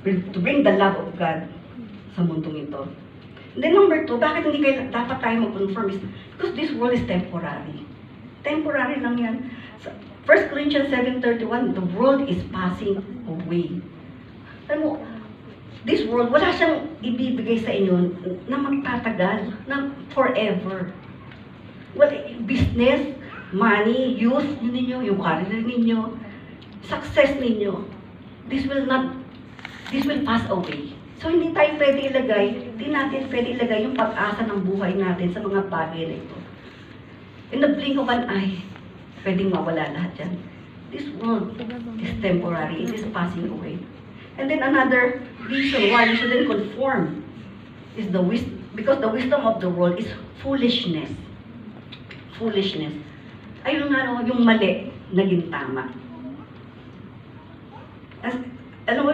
to bring the love of God sa mundong ito. And then number 2, bakit hindi dapat tayo mag-conform? Because this world is temporary. Temporary lang yan. 1 Corinthians 7:31, the world is passing away. Alam mo, this world, wala siyang ibibigay sa inyo na magtatagal, na forever. Well, business, money, youth ninyo, yung career ninyo, success ninyo, this will pass away. So, hindi tayo pwede ilagay, hindi natin pwede ilagay yung pag-asa ng buhay natin sa mga bagay na ito. In the blink of an eye, pwedeng mawala lahat yan. This world is temporary, it is passing away. And then another reason why we shouldn't conform is because the wisdom of the world is foolishness. Foolishness. Ayun nga, yung mali, naging tama. Alam mo,